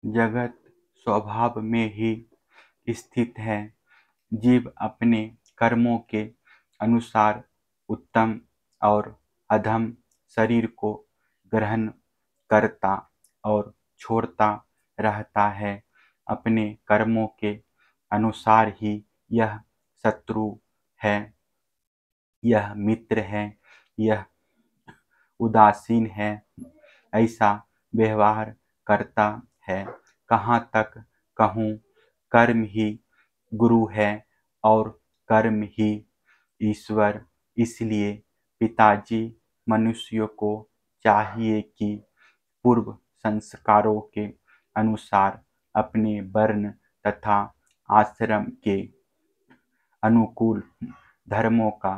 जगत स्वभाव में ही स्थित है। जीव अपने कर्मों के अनुसार उत्तम और अधम शरीर को ग्रहण करता और छोड़ता रहता है। अपने कर्मों के अनुसार ही यह शत्रु है, यह मित्र है, यह उदासीन है, ऐसा व्यवहार करता है। कहाँ तक कहूँ, कर्म ही गुरु है और कर्म ही ईश्वर। इसलिए पिताजी मनुष्य को चाहिए कि पूर्व संस्कारों के अनुसार अपने वर्ण तथा आश्रम के अनुकूल धर्मों का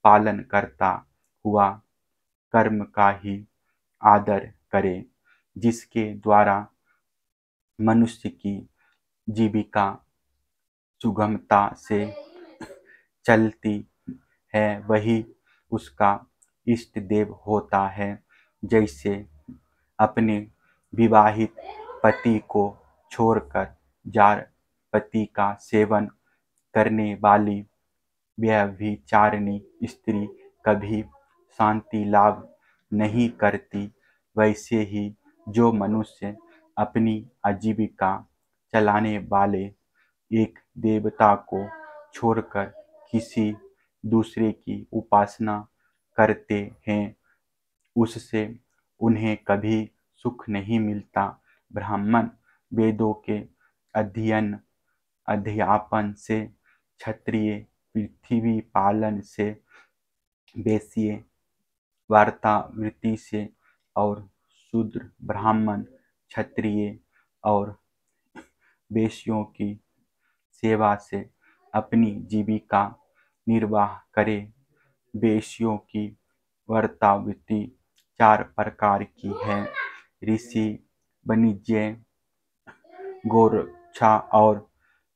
पालन करता हुआ कर्म का ही आदर करे, जिसके द्वारा मनुष्य की जीविका सुगमता से चलती है, वही उसका इष्ट देव होता है। जैसे अपने विवाहित पति को छोड़कर जार पति का सेवन करने वाली व्यभिचारिणी स्त्री कभी शांति लाभ नहीं करती, वैसे ही जो मनुष्य अपनी आजीविका चलाने वाले एक देवता को छोड़कर किसी दूसरे की उपासना करते हैं, उससे उन्हें कभी सुख नहीं मिलता। ब्राह्मण वेदों के अध्ययन अध्यापन से, क्षत्रिय पृथ्वी पालन से, वैश्य वार्तावृत्ति से और शूद्र ब्राह्मण क्षत्रिय और वैश्यों की सेवा से अपनी जीविका निर्वाह करे। वैश्यों की वार्तावृत्ति 4 प्रकार की है: ऋषि, वाणिज्य, गोरक्षा और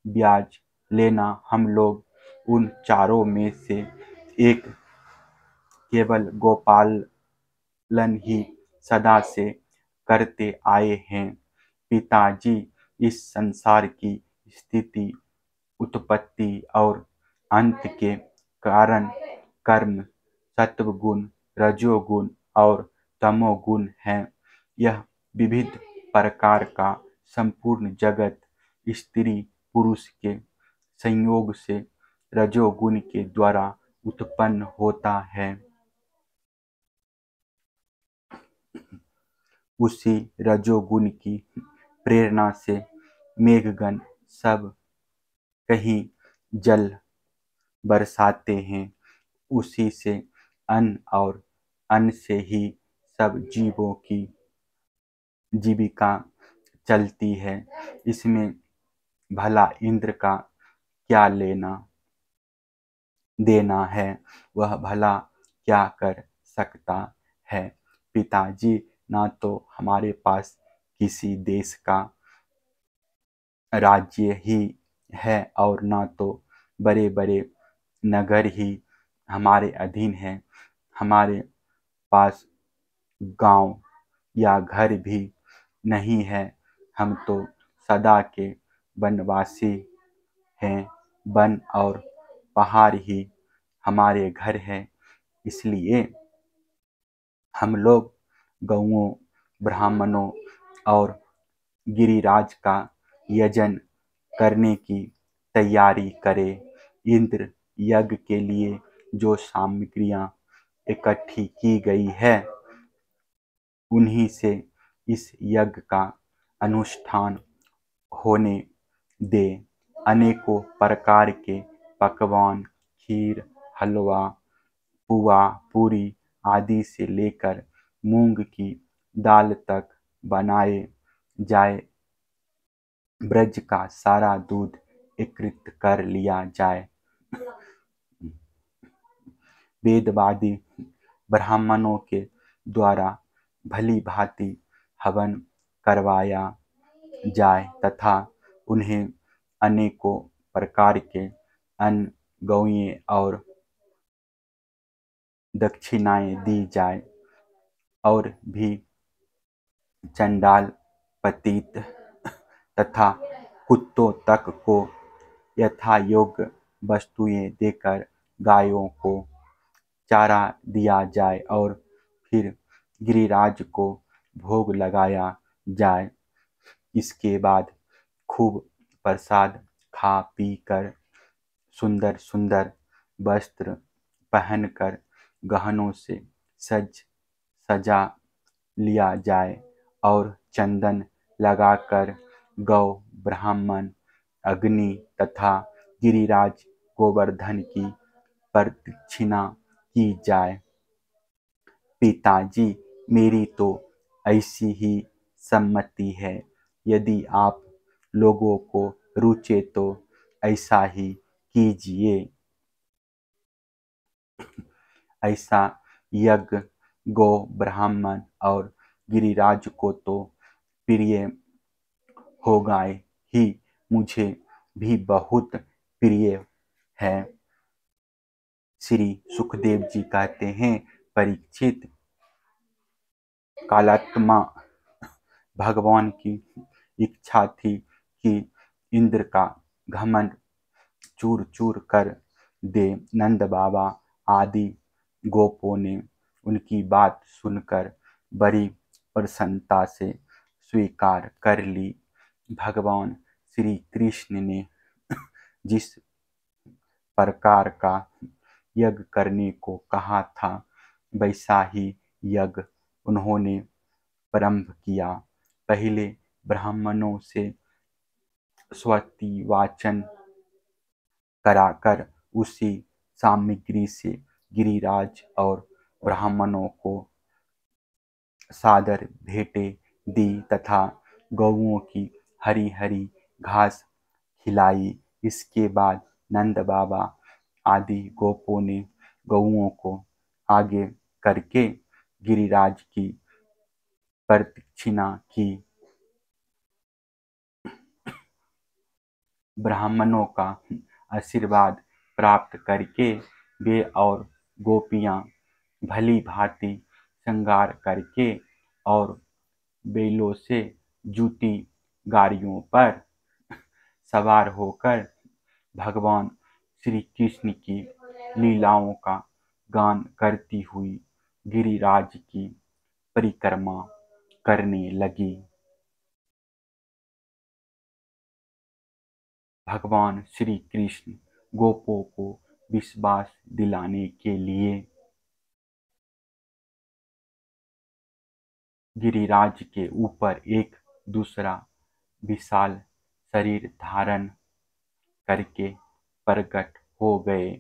ब्याज लेना। हम लोग उन चारों में से एक केवल गोपालन ही सदा से करते आए हैं। पिताजी इस संसार की स्थिति, उत्पत्ति और अंत के कारण कर्म सत्वगुण, रजोगुण और तमोगुण है। यह विविध प्रकार का संपूर्ण जगत स्त्री पुरुष के संयोग से रजोगुण के द्वारा उत्पन्न होता है। उसी रजोगुण की प्रेरणा से मेघगण सब कहीं जल बरसाते हैं। उसी से अन्न और अन्न से ही सब जीवों की जीविका चलती है। इसमें भला इंद्र का क्या लेना देना है? वह भला क्या कर सकता है? पिताजी, ना तो हमारे पास किसी देश का राज्य ही है और ना तो बड़े बड़े नगर ही हमारे अधीन हैं। हमारे पास गांव या घर भी नहीं है। हम तो सदा के वनवासी हैं। वन और पहाड़ ही हमारे घर हैं। इसलिए हम लोग गौओं, ब्राह्मणों और गिरिराज का यजन करने की तैयारी करें। इंद्र यज्ञ के लिए जो सामग्रियां इकट्ठी की गई है, उन्हीं से इस यज्ञ का अनुष्ठान होने दे। अनेकों प्रकार के पकवान, खीर, हलवा, पुआ, पूरी आदि से लेकर मूंग की दाल तक बनाए जाए। ब्रज का सारा दूध एकत्रित कर लिया जाए। वेदवादी ब्राह्मणों के द्वारा भली भांति हवन करवाया जाए तथा उन्हें अनेकों प्रकार के अन्न, गौएं और दक्षिणाएं दी जाए। और भी चंडाल, पतित, तथा कुत्तों तक को यथायोग्य वस्तुएं देकर गायों को चारा दिया जाए और फिर गिरिराज को भोग लगाया जाए। इसके बाद खूब प्रसाद खा पी कर सुंदर सुंदर वस्त्र पहनकर गहनों से सजा लिया जाए और चंदन लगाकर गौ, ब्राह्मण, अग्नि तथा गिरिराज गोवर्धन की प्रदक्षिणा की जाए। पिताजी, मेरी तो ऐसी ही सम्मति है। यदि आप लोगों को रुचे तो ऐसा ही कीजिए। ऐसा यज्ञ गौ, ब्राह्मण और गिरिराज को तो प्रिय होगा ही, मुझे भी बहुत प्रिय है। श्री सुखदेव जी कहते हैं, परीक्षित, कालात्मा भगवान की इच्छा थी कि इंद्र का घमंड चूर चूर कर दे। नंद बाबा आदि गोपों ने उनकी बात सुनकर बड़ी प्रसन्नता से स्वीकार कर ली। भगवान श्री कृष्ण ने जिस प्रकार का यज्ञ करने को कहा था वैसा ही यज्ञ उन्होंने प्रारंभ किया। पहले ब्राह्मणों से स्वस्ति वाचन कराकर उसी सामग्री से गिरिराज और ब्राह्मणों को सादर भेंटें दी तथा गौओं की हरी हरी घास खिलाई। इसके बाद नंद बाबा आदि गोपों ने गौओं को आगे करके गिरिराज की प्रदक्षिणा की। ब्राह्मणों का आशीर्वाद प्राप्त करके वे और गोपियां भली भांति श्रृंगार करके और बैलों से जुटी गाड़ियों पर सवार होकर भगवान श्री कृष्ण की लीलाओं का गान करती हुई गिरिराज की परिक्रमा करने लगी। भगवान श्री कृष्ण गोपों को विश्वास दिलाने के लिए गिरिराज के ऊपर एक दूसरा विशाल शरीर धारण करके प्रकट हो गए।